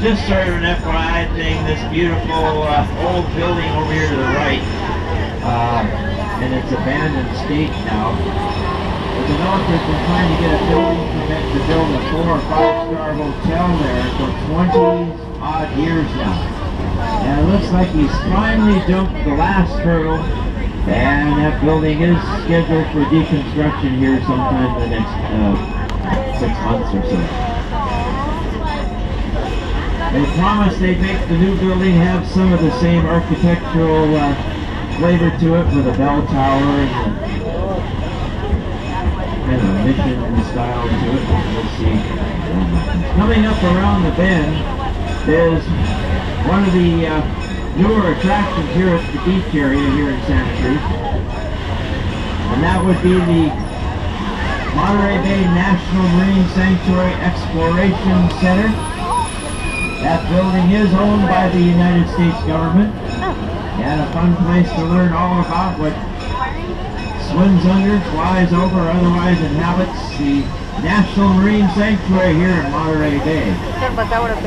Just sort of an FYI thing, this beautiful old building over here to the right, in its abandoned state now. The developers been trying to get a building permit to build a 4- or 5-star hotel there for 20 odd years now. And it looks like he's finally jumped the last hurdle, and that building is scheduled for deconstruction here sometime in the next 6 months or so. They promised they'd make the new building have some of the same architectural flavor to it, with a bell tower and kind of a mission style to it. We'll see. Coming up around the bend is one of the newer attractions here at the beach area here in Santa Cruz, and that would be the Monterey Bay National Marine Sanctuary Exploration Center. That building is owned by the United States government, and a fun place to learn all about what swims under, flies over, or otherwise inhabits the National Marine Sanctuary here in Monterey Bay.